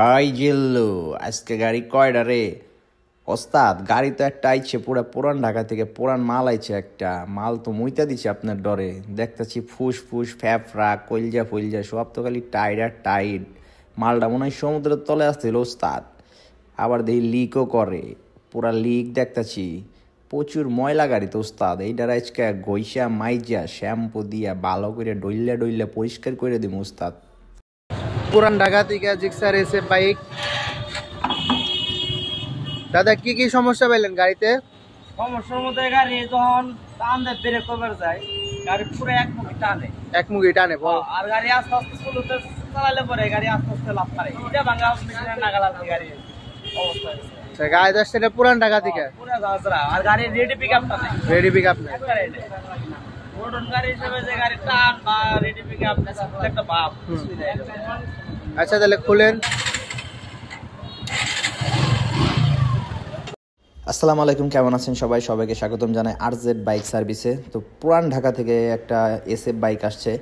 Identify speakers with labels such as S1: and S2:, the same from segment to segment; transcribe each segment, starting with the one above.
S1: I জিল্লু, আজকে গাড়ি কয়টা রে? ওস্তাদ, গাড়ি তো একটা আইছে পুরা পুরান ঢাকা থেকে, পুরান মাল আইছে একটা। মাল তো মুইতা দিছে আপনার ডরে। দেখতেছি ফুস ফুস ফ্যাফরা কইলজা ফইলজা সব তো খালি টাইট আর টাইট। মালটা মনে হয় সমুদ্রের তলে আসছিল ওস্তাদ। আবার দেখি লিকও করে, পুরা লিক দেখতেছি। প্রচুর ময়লা গাড়ি তো ওস্তাদ। এইটার আজকে গইসা মাইজা শ্যাম্পু দিয়া ভালো করে ডইল্লা ডইল্লা পরিষ্কার করে দিব ওস্তাদ।
S2: পুরান ঢাকা থেকে জিক্সার এসে বাইক। দাদা কি কি সমস্যা পাইলেন গাড়িতে?
S3: সমস্যার মধ্যে গাড়ি যখন টান দেয় ব্রেক কভার যায়, গাড়ি পুরো একমুখী টানে আর গাড়ি আস্তে আস্তে স্লোতে চালালে পরে গাড়ি আস্তে আস্তে লাফ মারে। এটা ভাঙা মেশিনের নাগাল আছে গাড়ি অবস্থা।
S2: গাড়ি তো আসছে পুরান ঢাকা থেকে,
S3: পুরো যাত্রা। আর গাড়ির রেডি পিক আপটা নেই,
S2: রেডি পিক আপ নেই।
S3: মডার্ন গাড়ি হিসেবে যে গাড়ি টান বা রেডি পিক আপ একটা ভাব।
S2: আচ্ছা তাহলে খুলেন।
S1: আসসালামু আলাইকুম, কেমন আছেন সবাই? সবাইকে স্বাগতম জানাই আরজেড বাইক সার্ভিসে। তো পুরান ঢাকা থেকে একটা এসএফ বাইক আসছে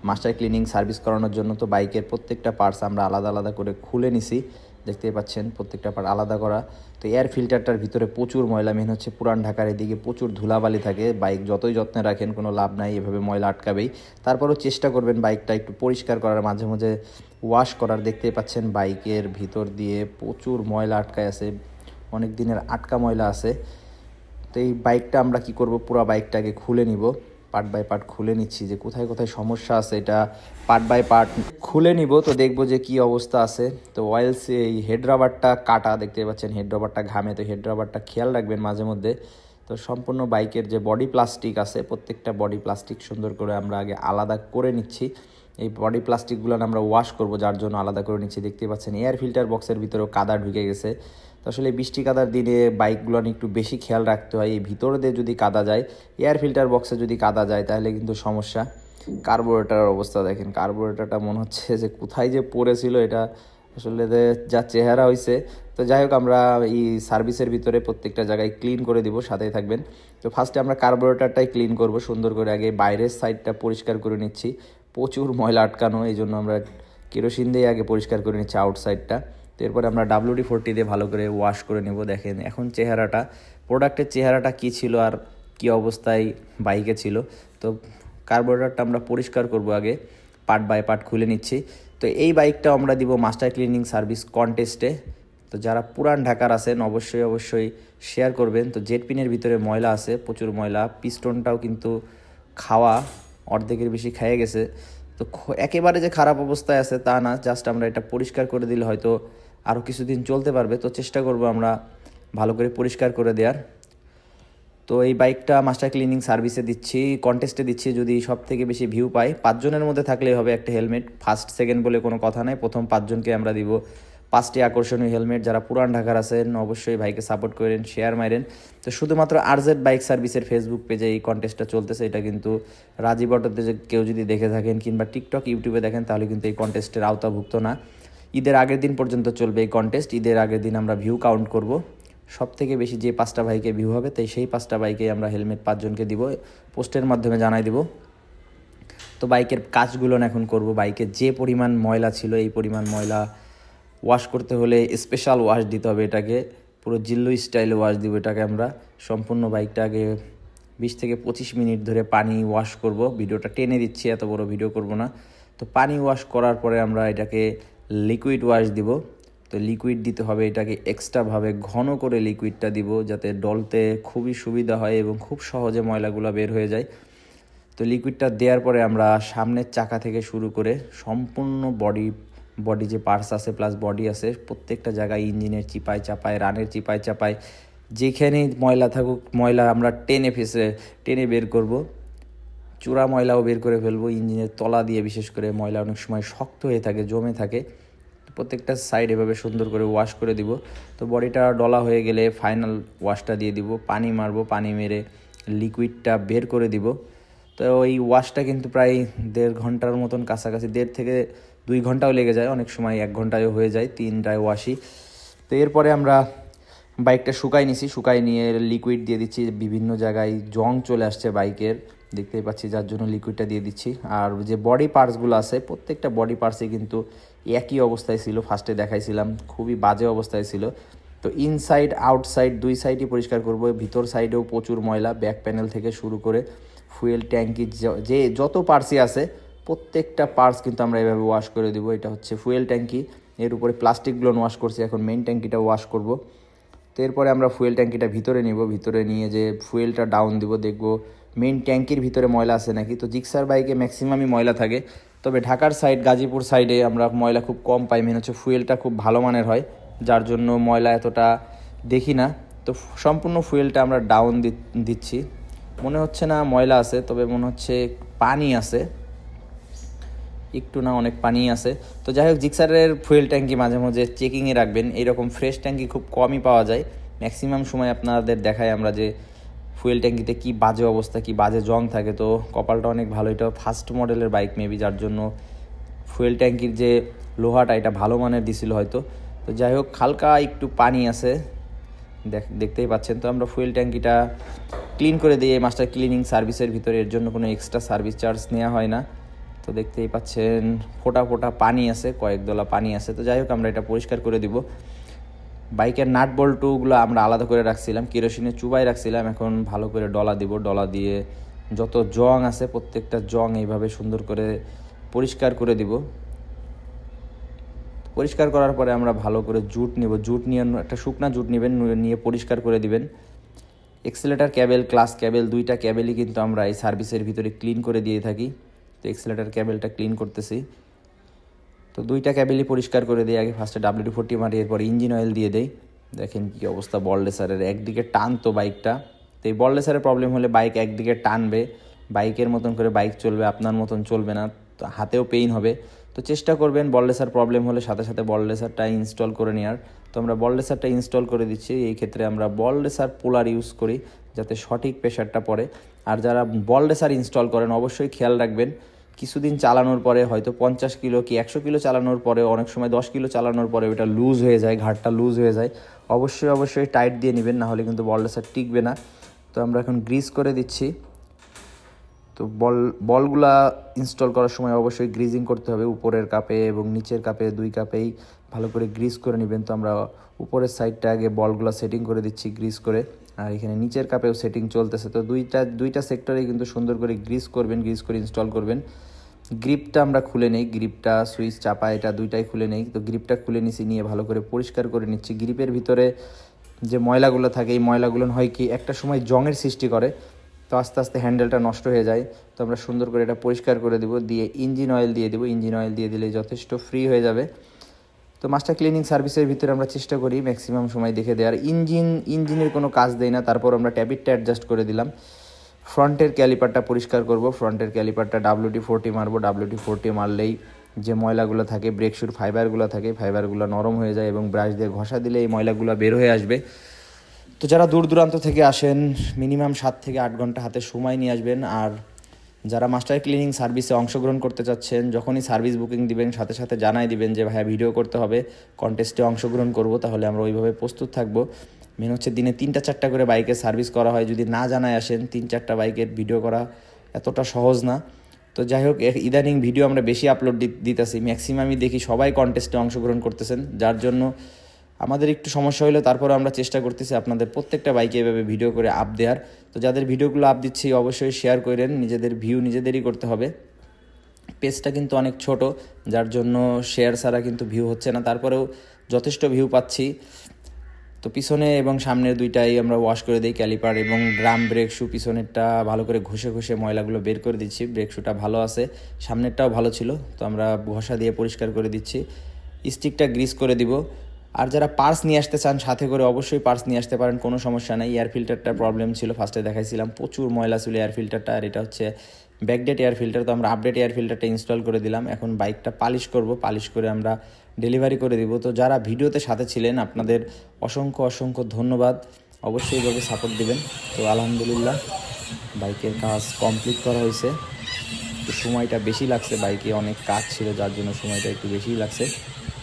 S1: মাস্টার ক্লিনিং সার্ভিস করানোর জন্য। তো বাইকের প্রত্যেকটা পার্টস আমরা আলাদা আলাদা করে খুলে নিছি, দেখতেই পাচ্ছেন প্রত্যেকটা পার্ট আলাদা করা। তো এয়ার ফিল্টারটার ভিতরে প্রচুর ময়লা, মেন হচ্ছে পুরান ঢাকার এদিকে প্রচুর ধুলাবালি থাকে। বাইক যতই যত্নে রাখেন কোনো লাভ নাই, এভাবে ময়লা আটকাবেই। তারপরেও চেষ্টা করবেন বাইকটা একটু পরিষ্কার করার, মাঝে মাঝে ওয়াশ করার। দেখতেই পাচ্ছেন বাইকের ভিতর দিয়ে প্রচুর ময়লা আটকায় আছে, অনেক দিনের আটকা ময়লা আছে। তো এই বাইকটা আমরা কি করব, পুরো বাইকটাকে খুলে নিব, পার্ট বাই পার্ট খুলে নিচ্ছি যে কোথায় কোথায় সমস্যা আছে, এটা পার্ট বাই পার্ট খুলে নিব। তো দেখবো যে কি অবস্থা আছে। তো ওয়েলস এই হেড রাবারটা কাটা, দেখতে পাচ্ছেন হেড রাবারটা ঘামে, তো হেড রাবারটা খেয়াল রাখবেন মাঝে মধ্যে। তো সম্পূর্ণ বাইকের যে বডি প্লাস্টিক আছে, প্রত্যেকটা বডি প্লাস্টিক সুন্দর করে আমরা আগে আলাদা করে নিচ্ছি। এই বডি প্লাস্টিকগুলো আমরা ওয়াশ করব, যার জন্য আলাদা করে নিচ্ছি। দেখতে পাচ্ছেন এয়ার ফিল্টার বক্সের ভিতরেও কাদা ঢুকে গেছে। তো আসলে বৃষ্টি কাদার দিনে বাইকগুলো একটু বেশি খেয়াল রাখতে হয়। এই ভিতরে দিয়ে যদি কাদা যায়, এয়ার ফিল্টার বক্সে যদি কাদা যায়, তাহলে কিন্তু সমস্যা। কার্বোরেটরের অবস্থা দেখেন, কার্বোরেটরটা মনে হচ্ছে যে কোথায় যে পড়েছিল, এটা আসলে যা চেহারা হয়েছে। তো যাই হোক, আমরা এই সার্ভিসের ভিতরে প্রত্যেকটা জায়গায় ক্লিন করে দিব, সাথেই থাকবেন। তো ফার্স্টে আমরা কার্বোরেটরটাই ক্লিন করব সুন্দর করে। আগে বাইরের সাইডটা পরিষ্কার করে নিচ্ছি, প্রচুর ময়লা আটকানো, এই জন্য আমরা কেরোসিন দিয়ে আগে পরিষ্কার করে নিচ্ছি আউটসাইডটা। তো এরপরে আমরা WD-40 দিয়ে ভালো করে ওয়াশ করে নেব। দেখেন এখন চেহারাটা, প্রোডাক্টের চেহারাটা কী ছিল আর কি অবস্থায় বাইকে ছিল। তো কার্বোরেটরটা আমরা পরিষ্কার করব আগে, পার্ট বাই পার্ট খুলে নিচ্ছি। তো এই বাইকটা আমরা দিব মাস্টার ক্লিনিং সার্ভিস কন্টেস্টে। তো যারা পুরান ঢাকার আছেন অবশ্যই অবশ্যই শেয়ার করবেন। তো জেট পিনের ভিতরে ময়লা আছে, প্রচুর ময়লা। পিস্টনটাও কিন্তু খাওয়া অর্ধেকের বেশি খেয়ে গেছে। তো একেবারে যে খারাপ অবস্থায় আছে তা না, জাস্ট আমরা এটা পরিষ্কার করে দিলে হয়তো আরও কিছুদিন চলতে পারবে। তো চেষ্টা করব আমরা ভালো করে পরিষ্কার করে দেওয়ার। তো এই বাইকটা মাস্টার ক্লিনিং সার্ভিসে দিচ্ছি, কন্টেস্টে দিচ্ছি। যদি সব থেকে বেশি ভিউ পাই, 5 জনের মধ্যে থাকলেই হবে একটা হেলমেট। ফার্স্ট সেকেন্ড বলে কোনো কথা নেই, প্রথম 5 জনকে আমরা দিব 5টি আকর্ষণীয় হেলমেট। যারা পুরান ঢাকার আছেন অবশ্যই ভাইকে সাপোর্ট করেন, শেয়ার মারেন। তো শুধুমাত্র আরজেড বাইক সার্ভিসের ফেসবুক পেজে এই কন্টেস্টটা চলতেছে। এটা কিন্তু রাজীব অটোতে যে কেউ যদি দেখে থাকেন কিংবা টিকটক ইউটিউবে দেখেন, তাহলে কিন্তু এই কন্টেস্টের আওতাভুক্ত না। ঈদের আগের দিন পর্যন্ত চলবে এই কন্টেস্ট। ঈদের আগের দিন আমরা ভিউ কাউন্ট করব, সব থেকে বেশি যে 5টা বাইকে ভিউ হবে, তাই সেই 5টা বাইকে আমরা হেলমেট 5 জনকে দিব, পোস্টের মাধ্যমে জানাই দিব। তো বাইকের কাজগুলো এখন করব। বাইকে যে পরিমাণ ময়লা ছিল, এই পরিমাণ ময়লা ওয়াশ করতে হলে স্পেশাল ওয়াশ দিতে হবে এটাকে, পুরো জিল্লু স্টাইলে ওয়াশ দিব এটাকে আমরা। সম্পূর্ণ বাইকটা আগে 20 থেকে 25 মিনিট ধরে পানি ওয়াশ করব। ভিডিওটা টেনে দিচ্ছি, এত বড় ভিডিও করব না। তো পানি ওয়াশ করার পরে আমরা এটাকে লিকুইড ওয়াশ দিব। তো লিকুইড দিতে হবে এটাকে এক্সট্রাভাবে, ঘন করে লিকুইডটা দিব, যাতে ডলতে খুবই সুবিধা হয় এবং খুব সহজে ময়লাগুলো বের হয়ে যায়। তো লিকুইডটা দেওয়ার পরে আমরা সামনের চাকা থেকে শুরু করে সম্পূর্ণ বডি যে পার্টস আছে প্লাস বডি আছে, প্রত্যেকটা জায়গায় ইঞ্জিনের চিপায় চাপায়, রানের চিপায় চাপায়, যেখানেই ময়লা থাকুক, ময়লা আমরা টেনে বের করব। চূড়া ময়লাও বের করে ফেলবো। ইঞ্জিনের তলা দিয়ে বিশেষ করে ময়লা অনেক সময় শক্ত হয়ে থাকে, জমে থাকে। প্রত্যেকটা সাইড এভাবে সুন্দর করে ওয়াশ করে দিব। তো বডিটা ডলা হয়ে গেলে ফাইনাল ওয়াশটা দিয়ে দিব, পানি মারবো, পানি মেরে লিকুইডটা বের করে দিব। তো ওই ওয়াশটা কিন্তু প্রায় 1.5 ঘন্টার মতন কাছাকাছি, 1.5 থেকে 2 ঘন্টাও লেগে যায়, অনেক সময় 1 ঘন্টায় হয়ে যায়, 3টায় ওয়াশই। তো এরপরে আমরা বাইকটা শুকাই নিছি, শুকাই নিয়ে লিকুইড দিয়ে দিচ্ছি। বিভিন্ন জায়গায় জং চলে আসছে বাইকের, দেখতেই পাচ্ছি, যার জন্য লিকুইডটা দিয়ে দিচ্ছি। আর যে বডি পার্টসগুলো আছে, প্রত্যেকটা বডি পার্টসে কিন্তু একই অবস্থায় ছিল, ফার্স্টে দেখাইছিলাম খুবই বাজে অবস্থায় ছিল। তো ইনসাইড আউটসাইড দুই সাইডই পরিষ্কার করব, ভিতর সাইডেও প্রচুর ময়লা, ব্যাক প্যানেল থেকে শুরু করে ফুয়েল ট্যাঙ্কি যে যত পার্টসই আছে প্রত্যেকটা পার্টস কিন্তু আমরা এভাবে ওয়াশ করে দেবো। এটা হচ্ছে ফুয়েল ট্যাঙ্কি, এর উপরে প্লাস্টিকগুলো ওয়াশ করছি, এখন মেইন ট্যাঙ্কিটা ওয়াশ করব। তো এরপরে আমরা ফুয়েল ট্যাঙ্কিটা ভিতরে নিব, ভিতরে নিয়ে যে ফুয়েলটা ডাউন দিব, দেখব মেইন ট্যাঙ্কির ভিতরে ময়লা আছে নাকি। তো জিক্সার বাইকে ম্যাক্সিমামই ময়লা থাকে, তবে ঢাকার সাইড গাজীপুর সাইডে আমরা ময়লা খুব কম পাই, মেন হচ্ছে ফুয়েলটা খুব ভালো মানের হয়, যার জন্য ময়লা এতটা দেখি না। তো সম্পূর্ণ ফুয়েলটা আমরা ডাউন দিচ্ছি, মনে হচ্ছে না ময়লা আছে, তবে মনে হচ্ছে পানি আছে, একটু না অনেক পানি আছে। তো যাই হোক, জিক্সারের ফুয়েল ট্যাঙ্কি মাঝে মাঝে চেকিংয়ে রাখবেন, এইরকম ফ্রেশ ট্যাঙ্কি খুব কমই পাওয়া যায়। ম্যাক্সিমাম সময় আপনাদের দেখায় আমরা যে ফুয়েল ট্যাঙ্কিতে কী বাজে অবস্থা, কী বাজে জং থাকে। তো কপালটা অনেক ভালো, এটা ফার্স্ট মডেলের বাইক মেবি, যার জন্য ফুয়েল ট্যাঙ্কির যে লোহাটা এটা ভালো মানের দিছিল হয়তো। তো যাই হোক, হালকা একটু পানি আছে, দেখতেই পাচ্ছেন। তো আমরা ফুয়েল ট্যাঙ্কিটা ক্লিন করে দিই এই মাস্টার ক্লিনিং সার্ভিসের ভিতরে, এর জন্য কোনো এক্সট্রা সার্ভিস চার্জ নেওয়া হয় না। তো দেখতেই পাচ্ছেন ফোটা ফোটা পানি আছে, কয়েক দলা পানি আছে। তো যাই হোক, আমরা এটা পরিষ্কার করে দিব। বাইকের নাট বল্টুগুলো আমরা আলাদা করে রাখছিলাম, কেরোসিনে চুবাই রাখছিলাম, এখন ভালো করে ডলা দিব। ডলা দিয়ে যত জং আছে প্রত্যেকটা জং এইভাবে সুন্দর করে পরিষ্কার করে দিব। পরিষ্কার করার পরে আমরা ভালো করে জুট নিব, জুট নিয়ে একটা শুকনা জুট নেবেন, নিয়ে পরিষ্কার করে দিবেন। এক্সেলেটার ক্যাবেল, ক্লাস ক্যাবেল, দুইটা ক্যাবেলই কিন্তু আমরা এই সার্ভিসের ভিতরে ক্লিন করে দিয়ে থাকি। তো এক্সেলেটার ক্যাবেলটা ক্লিন করতেছি, তো দুইটা ক্যাবেলই পরিষ্কার করে দিই। আগে ফার্স্টে WD-40 মারি, এরপর ইঞ্জিন অয়েল দিয়ে দেই। দেখেন কী অবস্থা বল রেসারের, একদিকে টানতো বাইকটা। তো এই বল রেসারের প্রবলেম হলে বাইক একদিকে টানবে, বাইকের মতন করে বাইক চলবে, আপনার মতন চলবে না, তো হাতেও পেইন হবে। তো চেষ্টা করবেন বল রেসার প্রবলেম হলে সাথে সাথে বল রেসারটা ইনস্টল করে নেওয়ার। তো আমরা বল রেসারটা ইনস্টল করে দিচ্ছি। এই ক্ষেত্রে আমরা বল রেসার পোলার ইউজ করি যাতে সঠিক প্রেশারটা পড়ে। আর যারা বল রেসার ইনস্টল করেন অবশ্যই খেয়াল রাখবেন, কিছুদিন চালানোর পরে হয়তো 50 কিলো কি 100 কিলো চালানোর পরে, অনেক সময় 10 কিলো চালানোর পরে ওটা লুজ হয়ে যায়, ঘাটটা লুজ হয়ে যায়। অবশ্যই টাইট দিয়ে নেবেন, না হলে কিন্তু বল রেসার টিকবে না। তো আমরা এখন গ্রিস করে দিচ্ছি। তো বলগুলা ইনস্টল করার সময় অবশ্যই গ্রিজিং করতে হবে, উপরের কাপে এবং নিচের কাপে, দুই কাপেই ভালো করে গ্রিস করে নেবেন। তো আমরা উপরের সাইডটা আগে বলগুলা সেটিং করে দিচ্ছি গ্রিস করে, আর এখানে নিচের কাপেও সেটিং চলতেছে। তো দুইটা সেক্টরেই কিন্তু সুন্দর করে গ্রিস করবেন, গ্রিস করে ইনস্টল করবেন। গ্রিপটা আমরা খুলে নেই, গ্রিপটা সুইচ চাপা এটা দুইটাই খুলে নেই। তো গ্রিপটা খুলে নিছি, নিয়ে ভালো করে পরিষ্কার করে নিচ্ছি। গ্রিপের ভিতরে যে ময়লাগুলো থাকে, এই ময়লাগুলো হয় কি একটা সময় জংয়ের সৃষ্টি করে, তো আস্তে আস্তে হ্যান্ডেলটা নষ্ট হয়ে যায়। তো আমরা সুন্দর করে এটা পরিষ্কার করে দেবো, দিয়ে ইঞ্জিন অয়েল দিয়ে দেবো। ইঞ্জিন অয়েল দিয়ে দিলে যথেষ্ট ফ্রি হয়ে যাবে। তো মাস্টার ক্লিনিং সার্ভিসের ভিতরে আমরা চেষ্টা করি ম্যাক্সিমাম সময় দেখে দেওয়ার। ইঞ্জিনের কোনো কাজ দেয় না, তারপর আমরা ট্যাবিটটা অ্যাডজাস্ট করে দিলাম। ফ্রন্টের ক্যালিপারটা পরিষ্কার করব, ফ্রন্টের ক্যালিপারটা WD-40 মারবো। WD-40 মারলেই যে ময়লাগুলো থাকে, ব্রেক শুর ফাইবারগুলো থাকে, ফাইবারগুলো নরম হয়ে যায় এবং ব্রাশ দিয়ে ঘষা দিলে এই ময়লাগুলো বের হয়ে আসবে। তো যারা দূর দূরান্ত থেকে আসেন মিনিমাম 7 থেকে 8 ঘন্টা হাতে সময় নিয়ে আসবেন। আর যারা মাস্টার ক্লিনিং সার্ভিসে অংশগ্রহণ করতে চাচ্ছেন, যখনই সার্ভিস বুকিং দিবেন সাথে সাথে জানাই দিবেন যে ভাইয়া ভিডিও করতে হবে, কন্টেস্টে অংশগ্রহণ করব, তাহলে আমরা ওইভাবে প্রস্তুত থাকবো। মেন হচ্ছে দিনে 3-4টা করে বাইকের সার্ভিস করা হয়, যদি না জানায় আসেন 3-4টা বাইকের ভিডিও করা এতটা সহজ না। তো যাই হোক, ইদানিং ভিডিও আমরা বেশি আপলোড দিতেছি, ম্যাক্সিমামই দেখি সবাই কন্টেস্টে অংশগ্রহণ করতেছেন, যার জন্য আমাদের একটু সমস্যা হলেও তারপরে আমরা চেষ্টা করতেছি আপনাদের প্রত্যেকটা বাইকে এভাবে ভিডিও করে আপ দেওয়ার। তো যাদের ভিডিওগুলো আপ দিচ্ছি অবশ্যই শেয়ার করেন, নিজেদের ভিউ নিজেদেরই করতে হবে। পেজটা কিন্তু অনেক ছোট, যার জন্য শেয়ার ছাড়া কিন্তু ভিউ হচ্ছে না, তারপরেও যথেষ্ট ভিউ পাচ্ছি। তো পিছনে এবং সামনের দুইটাই আমরা ওয়াশ করে দিই, ক্যালিপার এবং ড্রাম ব্রেক শু। পিছনেরটা ভালো করে ঘষে ময়লাগুলো বের করে দিচ্ছি, ব্রেক শুটা ভালো আছে, সামনেরটাও ভালো ছিল, তো আমরা ঘষা দিয়ে পরিষ্কার করে দিচ্ছি। স্টিকটা গ্রিস করে দিব। আর যারা পার্স নিয়ে আসতে চান সাথে করে অবশ্যই পার্স নিয়ে আসতে পারেন, কোনো সমস্যা নেই। এয়ার ফিল্টারটা প্রবলেম ছিল, ফার্স্টে দেখাইছিলাম প্রচুর ময়লা ছিল এয়ার ফিল্টারটা, আর এটা হচ্ছে ব্যাকডেট এয়ার ফিল্টার। তো আমরা আপডেট এয়ার ফিল্টারটা ইনস্টল করে দিলাম, এখন বাইকটা পালিশ করব, পালিশ করে আমরা ডেলিভারি করে দিব। তো যারা ভিডিওতে সাথে ছিলেন আপনাদের অসংখ্য ধন্যবাদ, অবশ্যই এইভাবে সাপোর্ট দিবেন। তো আলহামদুলিল্লাহ বাইকের কাজ কমপ্লিট করা হয়েছে। তো সময়টা বেশি লাগছে, বাইকে অনেক কাজ ছিল যার জন্য সময়টা একটু বেশিই লাগছে।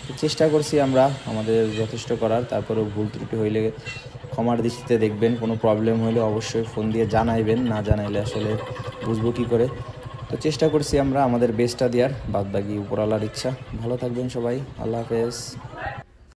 S1: তো চেষ্টা করছি আমরা আমাদের যথেষ্ট করার, তারপরেও ভুল ত্রুটি হইলে ক্ষমার দৃষ্টিতে দেখবেন। কোনো প্রবলেম হলে অবশ্যই ফোন দিয়ে জানাইবেন, না জানাইলে আসলে বুঝবো কী করে। তো চেষ্টা করছি আমরা আমাদের বেস্টটা দেওয়ার, বাদ বাকি উপরওয়ালার ইচ্ছা। ভালো থাকবেন সবাই, আল্লাহ হাফেজ।